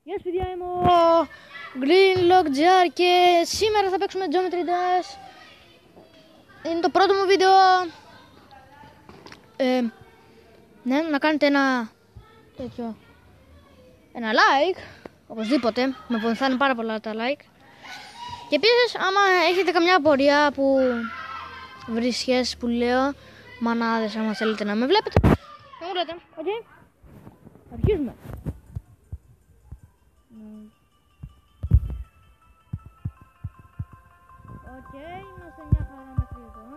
Γεια σας παιδιά, είμαι ο GreenLockJR και σήμερα θα παίξουμε Geometry Dash. Είναι το πρώτο μου βίντεο. Ναι, να κάνετε ένα like, οπωσδήποτε, με βοηθάνε πάρα πολλά τα like. Και επίσης, άμα έχετε καμιά απορία που βρίσκες που λέω, μανάδες, άμα θέλετε να με βλέπετε, θα μου λέτε, ok, αρχίζουμε. Οκ, είμαστε μια χαρά μέχρι εδώ.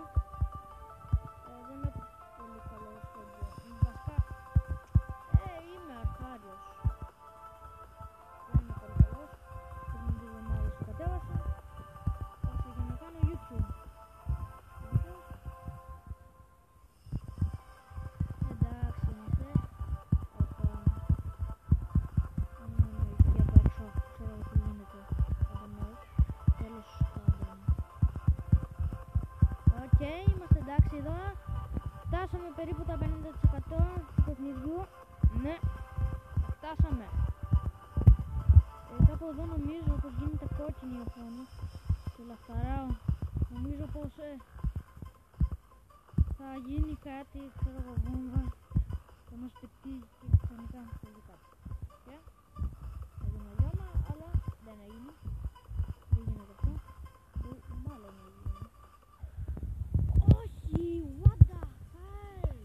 Δεν είμαι πολύ καλός στο Geometry. Βασικά, είμαι αρχάριος. Δεν είμαι πολύ καλός. Πριν 2 εβδομάδες το κατέβασα. Όσο για να κάνω YouTube. Εντάξει, είμαστε. Εκεί απ' έξω, ξέρω τι γίνεται. Τέλος πάντων. Οκ, είμαστε εντάξει εδώ. Φτάσαμε περίπου τα 50% του παιχνιδιού. Ναι, φτάσαμε. Κάπου εδώ νομίζω πως γίνεται κόκκινη η οθόνη και λαχταράω. Νομίζω πως θα γίνει κάτι, ξέρω εγώ, βόμβα. Θα μας πετύχει και ξαφνικά πολύ κάτω. Και έγινε λιώμα, αλλά δεν έγινε. Δεν γίνεται αυτό. Μάλλον έγινε. Όχι, what the hell.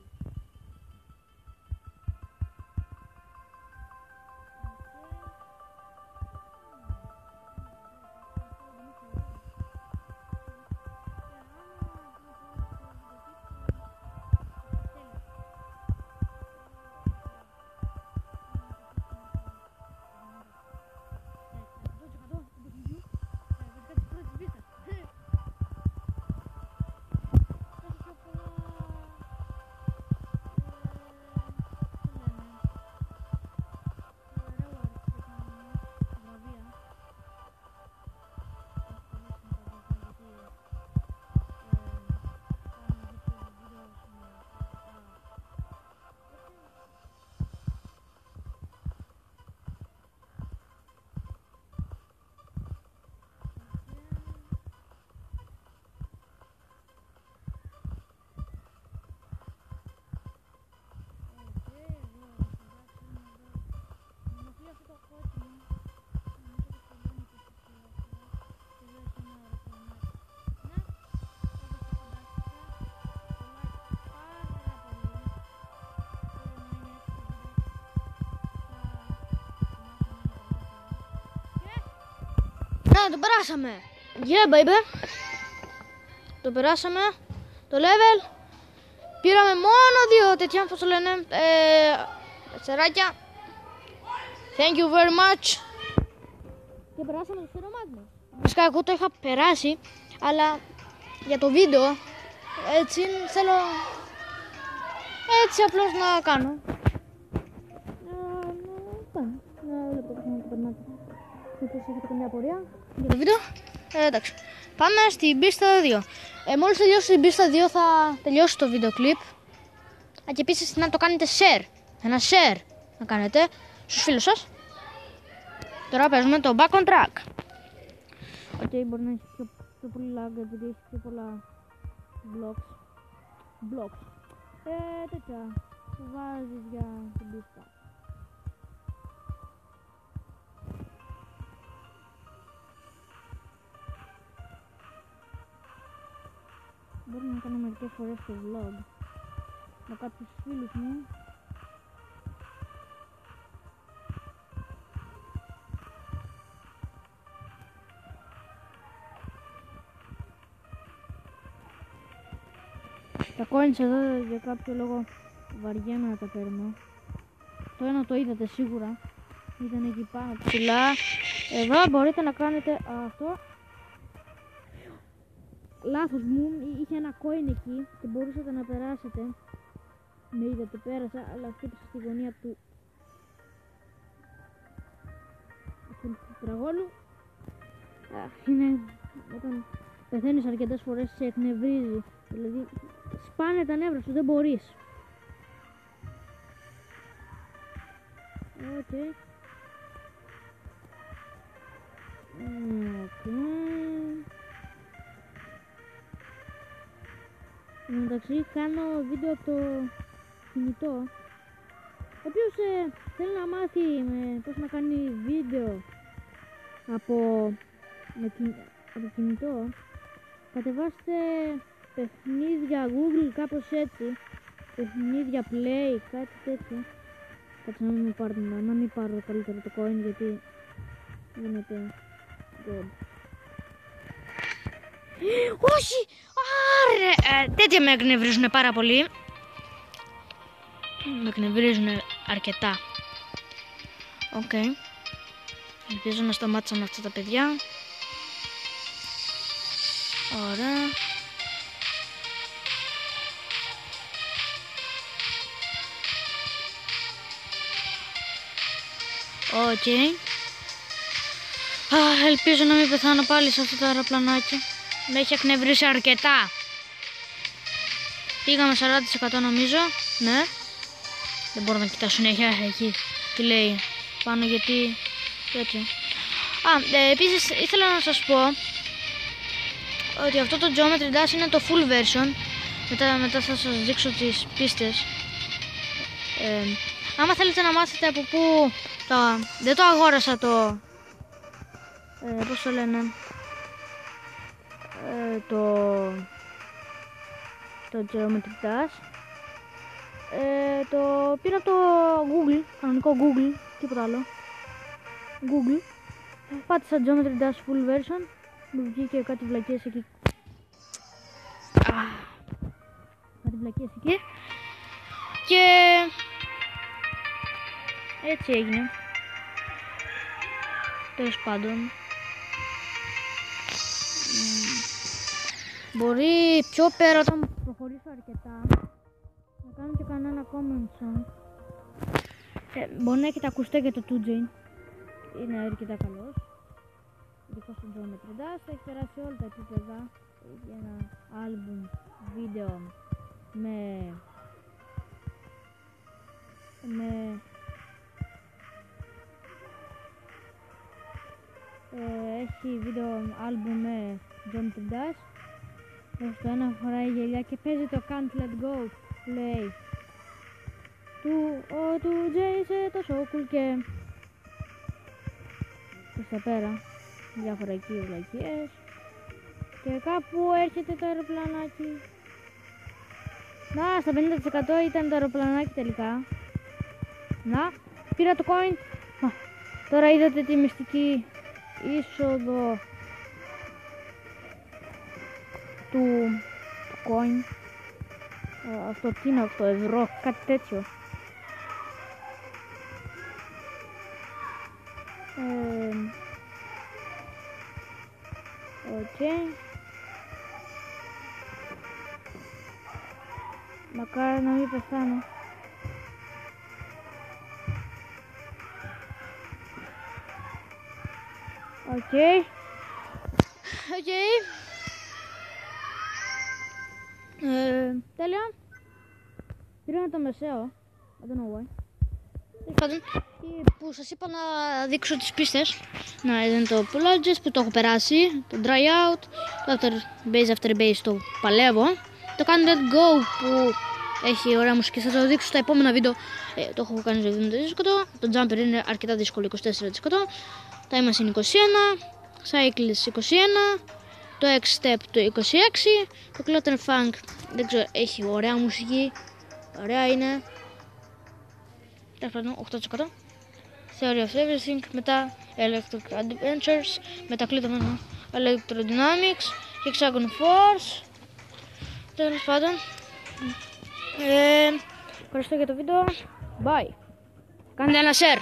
Ναι, το περάσαμε. Yeah, baby. Το περάσαμε. Το level. Πήραμε μόνο 2 τέτοια, πώς το λένε, σεράκια. Thank you very much. Και περάσαμε το σφαίρο Magnus. Φυσικά εγώ το είχα περάσει, αλλά για το βίντεο, έτσι θέλω, έτσι απλώς να κάνω. Μήπως έχετε καμιά απορία για το βίντεο. Εντάξει. Πάμε στην πίστα 2. Μόλις τελειώσει την πίστα 2 θα τελειώσει το βίντεο κλιπ. Και επίσης να το κάνετε share. Ένα share να κάνετε στους φίλους σας. Τώρα παίζουμε το back on track. Οκ, μπορεί να έχει πιο πολύ lag επειδή έχει πιο πολλά blocks. Τέτοια που βάζεις για την πίστα. Μπορώ να κάνω μερικές φορές το vlog με κάποιους φίλους μου. Τα coins εδώ για κάποιο λόγο βαριέμαι να τα παίρνω. Το ένα το είδατε σίγουρα, ήταν εκεί πάνω ψηλά. Εδώ μπορείτε να κάνετε αυτό. Λάθος μου, είχε ένα coin εκεί και μπορούσατε να περάσετε. Με είδατε, πέρασα, αλλά χτύπησα στη γωνία του τραγόλου. Είναι όταν πεθαίνεις αρκετές φορές σε εκνευρίζει. Δηλαδή σπάνε τα νεύρα σου, δεν μπορείς. Οκ. μεταξύ κάνω βίντεο από το κινητό, όποιος θέλει να μάθει πώς να κάνει βίντεο από κινητό, κατεβάστε παιχνίδια Google, κάπως έτσι, παιχνίδια Play, κάτι τέτοιο. Κάτσε να μην πάρω καλύτερο το coin, γιατί γίνεται god. Όχι! Άρε! Τέτοια με εκνευρίζουν πάρα πολύ. Με εκνευρίζουν αρκετά. Οκ. Ελπίζω να σταμάτησαν αυτά τα παιδιά. Ωραία. Οκ. Ελπίζω να μην πεθάνω πάλι σε αυτό το αεροπλανάκι. Με έχει εκνευρίσει αρκετά. Πήγαμε 40% νομίζω. Ναι. Δεν μπορώ να κοιτάω συνέχεια εκεί τι λέει πάνω, γιατί τέτοιο. Επίσης ήθελα να σας πω ότι αυτό το Geometry Dash είναι το full version. Μετά θα σας δείξω τις πίστες. Άμα θέλετε να μάθετε από πού δεν το αγόρασα το πώς το λένε, το Geometry Dash, το πήρα από το Google, κανονικό Google, τίποτα άλλο. Google, πάτησα Geometry Dash full version, μου βγήκε κάτι βλακίες εκεί. Κάτι βλακίες εκεί. Και έτσι έγινε. Τέλος πάντων, μπορεί πιο πέρα όταν προχωρήσω αρκετά να κάνω και κανένα comment song. Μπορεί να έχετε ακουστεί και το 2Jane. Είναι αρκετά καλός. Ειδικό στο Geometry Dash, έχει περάσει όλα τα επίπεδα. Έχει ένα άλμπουμ βίντεο έχει βίντεο άλμπουμ με Geometry Dash. Στο ένα φοράει γελιά και παίζει το Can't Let Go Play του Jay, είσαι τόσο cool και προς τα πέρα διάφορα εκεί βλακίες. Και κάπου έρχεται το αεροπλανάκι. Να, στα 50% ήταν το αεροπλανάκι τελικά. Να, πήρα το coin. Τώρα είδατε τη μυστική είσοδο του coin. Αυτό τι είναι, 8 ευρώ, κάτι τέτοιο. Οκ. Μακάρι να μην πεθάνω. Οκ. Τέλεια. Πήραμε το μεσαίο. I don't know why. Που σας είπα να δείξω τις πίστες. Να, είναι το Polages που το έχω περάσει, το Dry Out, το After Base το παλεύω, το Can't Let Go που έχει ωραία μουσική, θα το δείξω στα επόμενα βίντεο. Το έχω κάνει στο 70%, το Jumper είναι αρκετά δύσκολο, 24%, Time Machine 21, Cyclist 21, το X-Step το 26, το Clutter Funk δεν ξέρω, έχει ωραία μουσική, ωραία είναι. 8%. Theory of Everything, μετά Electric Adventures, μετά κλείταμε Electrodynamics, Hexagon Force. Τέλος πάντων, ευχαριστώ για το βίντεο. Bye. Κάντε ένα share.